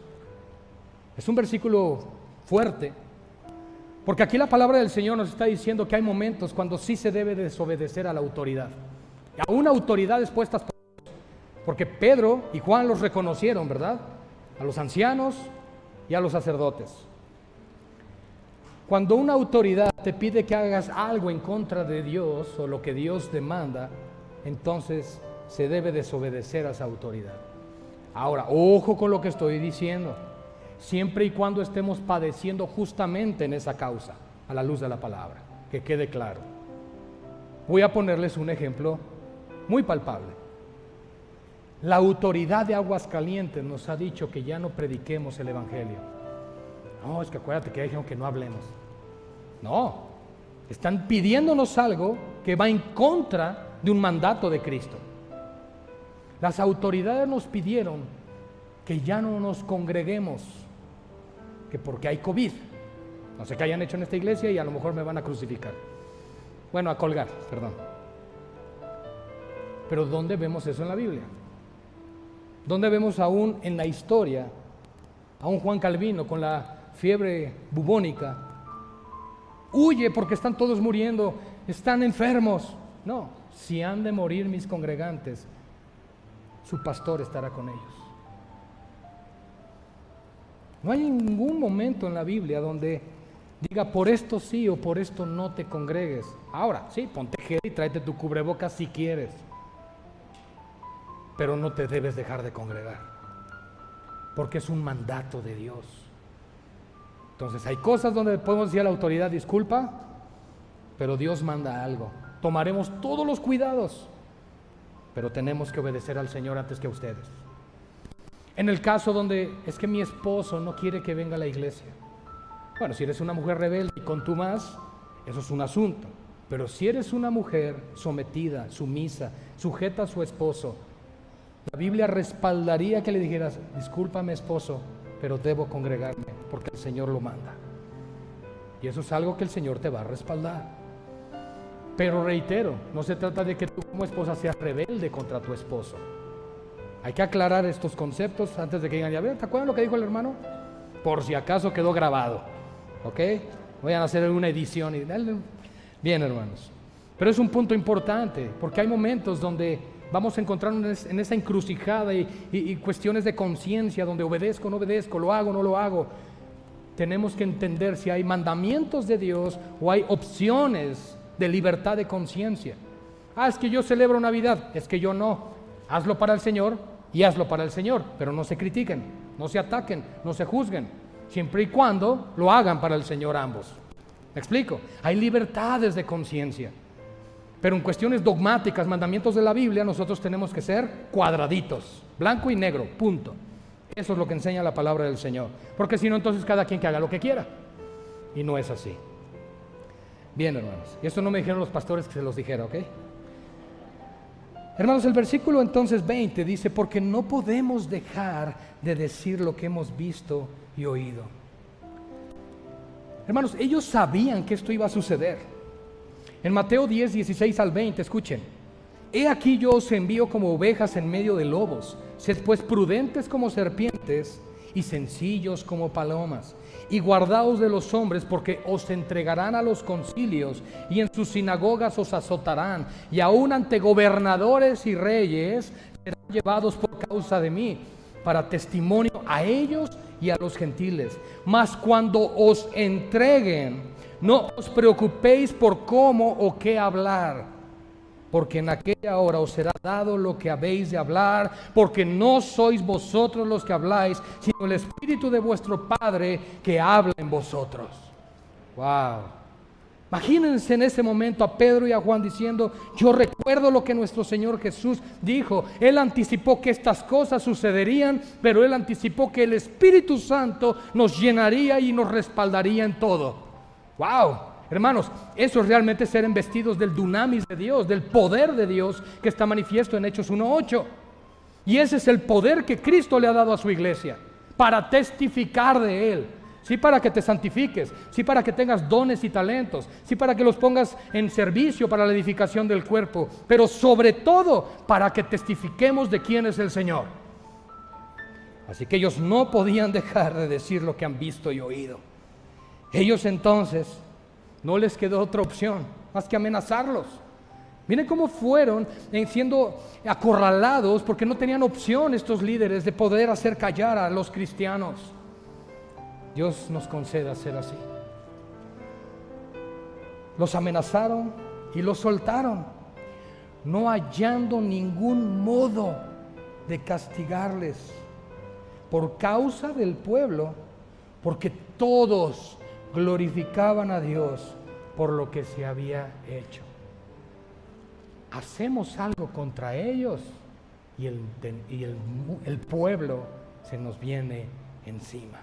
es un versículo fuerte, Porque aquí la palabra del Señor nos está diciendo que hay momentos cuando sí se debe desobedecer a la autoridad. Y a una autoridad expuestas por Dios. Porque Pedro y Juan los reconocieron, ¿verdad? A los ancianos y a los sacerdotes. Cuando una autoridad te pide que hagas algo en contra de Dios o lo que Dios demanda, entonces se debe desobedecer a esa autoridad. Ahora, ojo con lo que estoy diciendo, siempre y cuando estemos padeciendo justamente en esa causa, a la luz de la palabra, que quede claro. Voy a ponerles un ejemplo muy palpable. La autoridad de Aguascalientes nos ha dicho que ya no prediquemos el Evangelio. No, es que acuérdate que dijeron que no hablemos. No, están pidiéndonos algo que va en contra de un mandato de Cristo. Las autoridades nos pidieron que ya no nos congreguemos, que porque hay COVID. No sé qué hayan hecho en esta iglesia y a lo mejor me van a crucificar. Bueno, a colgar, perdón. Pero ¿dónde vemos eso en la Biblia? ¿Dónde vemos aún en la historia a un Juan Calvino con la fiebre bubónica? Huye porque están todos muriendo, están enfermos. No, si han de morir mis congregantes, su pastor estará con ellos. No hay ningún momento en la Biblia donde diga por esto sí o por esto no te congregues. Ahora, sí, ponte gel y tráete tu cubrebocas si quieres, pero no te debes dejar de congregar, porque es un mandato de Dios. Entonces hay cosas donde podemos decir a la autoridad, disculpa, pero Dios manda algo. Tomaremos todos los cuidados, pero tenemos que obedecer al Señor antes que a ustedes. En el caso donde es que mi esposo no quiere que venga a la iglesia. Bueno, si eres una mujer rebelde y contumaz, eso es un asunto. Pero si eres una mujer sometida, sumisa, sujeta a su esposo, la Biblia respaldaría que le dijeras, discúlpame esposo, pero debo congregarme porque el Señor lo manda. Y eso es algo que el Señor te va a respaldar. Pero reitero, no se trata de que tú como esposa seas rebelde contra tu esposo. Hay que aclarar estos conceptos antes de que digan, ya ver, ¿te acuerdan lo que dijo el hermano? Por si acaso quedó grabado, ¿ok? Vayan a hacer una edición y bien, hermanos. Pero es un punto importante, porque hay momentos donde vamos a encontrarnos en esa encrucijada y cuestiones de conciencia, donde obedezco, no obedezco, lo hago, no lo hago. Tenemos que entender si hay mandamientos de Dios o hay opciones de libertad de conciencia. Es que yo celebro Navidad, es que yo no. Hazlo para el Señor y hazlo para el Señor, pero no se critiquen, no se ataquen, no se juzguen, siempre y cuando lo hagan para el Señor ambos. ¿Me explico? Hay libertades de conciencia, pero en cuestiones dogmáticas, mandamientos de la Biblia, nosotros tenemos que ser cuadraditos, blanco y negro, punto. Eso es lo que enseña la palabra del Señor, porque si no, entonces cada quien que haga lo que quiera, y no es así. Bien, hermanos, y esto no me dijeron los pastores que se los dijera, ¿ok? Hermanos, el versículo entonces 20 dice, porque no podemos dejar de decir lo que hemos visto y oído. Hermanos, ellos sabían que esto iba a suceder. En Mateo 10, 16 al 20, escuchen. He aquí yo os envío como ovejas en medio de lobos. Sed pues prudentes como serpientes y sencillos como palomas. Y guardaos de los hombres, porque os entregarán a los concilios y en sus sinagogas os azotarán, y aún ante gobernadores y reyes serán llevados por causa de mí, para testimonio a ellos y a los gentiles. Mas cuando os entreguen, no os preocupéis por cómo o qué hablar, porque en aquella hora os será dado lo que habéis de hablar, porque no sois vosotros los que habláis, sino el Espíritu de vuestro Padre que habla en vosotros. Wow. Imagínense en ese momento a Pedro y a Juan diciendo, yo recuerdo lo que nuestro Señor Jesús dijo. Él anticipó que estas cosas sucederían, pero Él anticipó que el Espíritu Santo nos llenaría y nos respaldaría en todo. Wow. Hermanos, eso es realmente ser embestidos del dunamis de Dios, del poder de Dios que está manifiesto en Hechos 1:8. Y ese es el poder que Cristo le ha dado a su iglesia, para testificar de Él. Sí, para que te santifiques, sí, para que tengas dones y talentos, sí, para que los pongas en servicio para la edificación del cuerpo, pero sobre todo para que testifiquemos de quién es el Señor. Así que ellos no podían dejar de decir lo que han visto y oído. Ellos entonces no les quedó otra opción más que amenazarlos. Miren cómo fueron siendo acorralados porque no tenían opción estos líderes de poder hacer callar a los cristianos. Dios nos conceda ser así. Los amenazaron y los soltaron, no hallando ningún modo de castigarles por causa del pueblo, porque todos glorificaban a Dios por lo que se había hecho. Hacemos algo contra ellos y el pueblo se nos viene encima.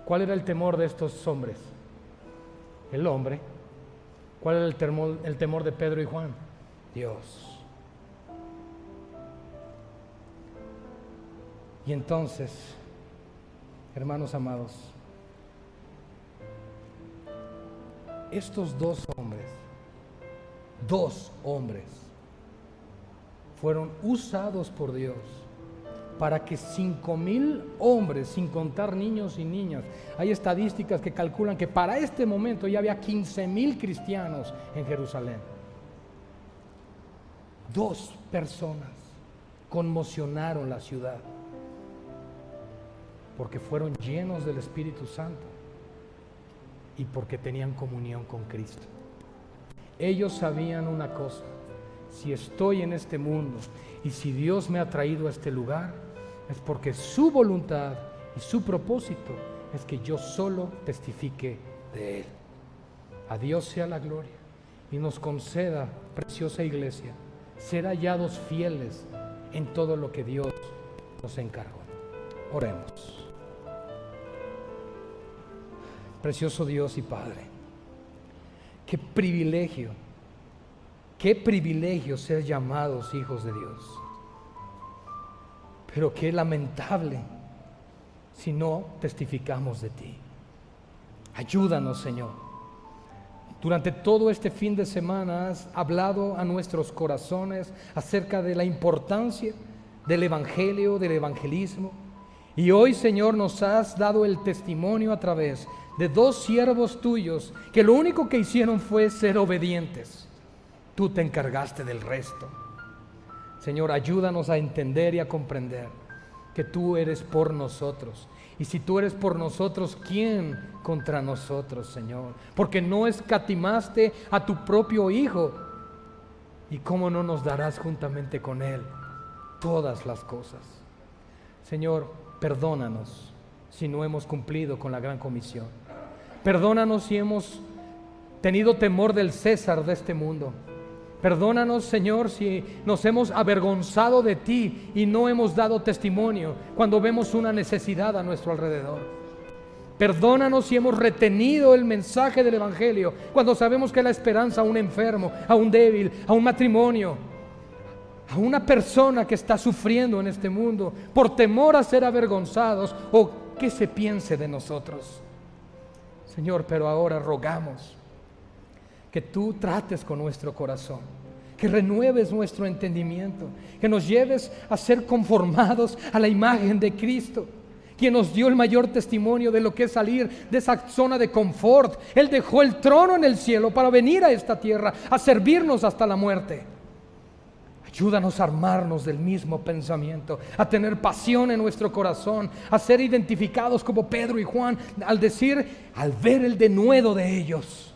¿Cuál era el temor de estos hombres? El hombre. ¿Cuál era el temor de Pedro y Juan? Dios. Y entonces, hermanos amados, estos dos hombres fueron usados por Dios para que 5,000 hombres, sin contar niños y niñas, hay estadísticas que calculan que para este momento ya había 15,000 cristianos en Jerusalén. 2 personas conmocionaron la ciudad porque fueron llenos del Espíritu Santo y porque tenían comunión con Cristo. Ellos sabían una cosa: si estoy en este mundo y si Dios me ha traído a este lugar, es porque su voluntad y su propósito es que yo solo testifique de Él. A Dios sea la gloria y nos conceda, preciosa iglesia, ser hallados fieles en todo lo que Dios nos encargó. Oremos. Precioso Dios y Padre, qué privilegio ser llamados hijos de Dios. Pero qué lamentable si no testificamos de ti. Ayúdanos, Señor. Durante todo este fin de semana has hablado a nuestros corazones acerca de la importancia del evangelio, del evangelismo. Y hoy, Señor, nos has dado el testimonio a través de 2 siervos tuyos que lo único que hicieron fue ser obedientes. Tú te encargaste del resto. Señor, ayúdanos a entender y a comprender que tú eres por nosotros. Y si tú eres por nosotros, ¿quién contra nosotros, Señor? Porque no escatimaste a tu propio Hijo. ¿Y cómo no nos darás juntamente con Él todas las cosas? Señor, perdónanos si no hemos cumplido con la gran comisión. Perdónanos si hemos tenido temor del César de este mundo. Perdónanos, Señor, si nos hemos avergonzado de ti y no hemos dado testimonio cuando vemos una necesidad a nuestro alrededor. Perdónanos si hemos retenido el mensaje del evangelio cuando sabemos que la esperanza a un enfermo, a un débil, a un matrimonio, a una persona que está sufriendo en este mundo por temor a ser avergonzados o que se piense de nosotros. Señor, pero ahora rogamos que tú trates con nuestro corazón, que renueves nuestro entendimiento, que nos lleves a ser conformados a la imagen de Cristo, quien nos dio el mayor testimonio de lo que es salir de esa zona de confort. Él dejó el trono en el cielo para venir a esta tierra a servirnos hasta la muerte. Ayúdanos a armarnos del mismo pensamiento, a tener pasión en nuestro corazón, a ser identificados como Pedro y Juan al ver el denuedo de ellos.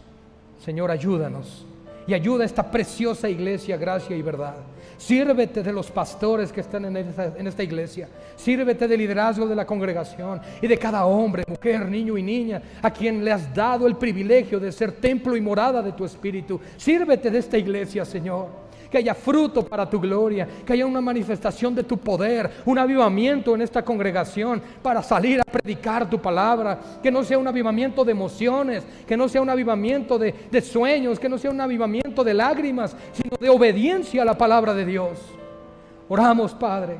Señor, ayúdanos y ayuda a esta preciosa iglesia, Gracia y Verdad. Sírvete de los pastores que están en esta iglesia. Sírvete del liderazgo de la congregación y de cada hombre, mujer, niño y niña a quien le has dado el privilegio de ser templo y morada de tu Espíritu. Sírvete de esta iglesia, Señor. Que haya fruto para tu gloria, que haya una manifestación de tu poder, un avivamiento en esta congregación para salir a predicar tu palabra. Que no sea un avivamiento de emociones, que no sea un avivamiento de sueños, que no sea un avivamiento de lágrimas, sino de obediencia a la palabra de Dios. Oramos, Padre,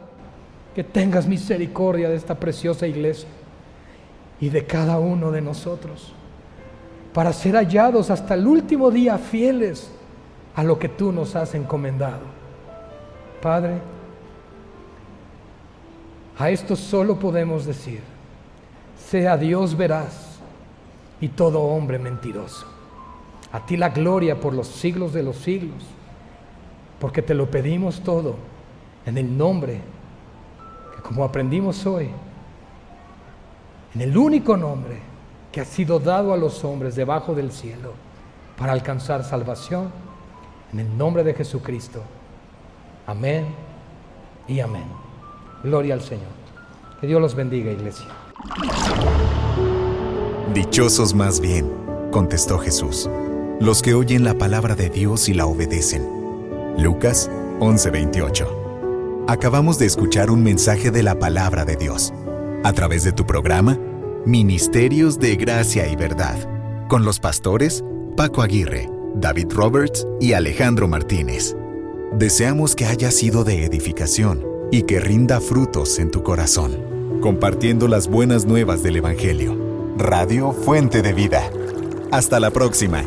que tengas misericordia de esta preciosa iglesia y de cada uno de nosotros, para ser hallados hasta el último día fieles a lo que tú nos has encomendado. Padre, a esto solo podemos decir: sea Dios veraz y todo hombre mentiroso. A ti la gloria por los siglos de los siglos, porque te lo pedimos todo en el nombre que, como aprendimos hoy, en el único nombre que ha sido dado a los hombres debajo del cielo para alcanzar salvación, en el nombre de Jesucristo. Amén y amén. Gloria al Señor. Que Dios los bendiga, iglesia. Dichosos más bien, contestó Jesús, los que oyen la palabra de Dios y la obedecen. Lucas 11:28. Acabamos de escuchar un mensaje de la palabra de Dios a través de tu programa Ministerios de Gracia y Verdad, con los pastores Paco Aguirre, David Roberts y Alejandro Martínez. Deseamos que haya sido de edificación y que rinda frutos en tu corazón, compartiendo las buenas nuevas del Evangelio. Radio Fuente de Vida. Hasta la próxima.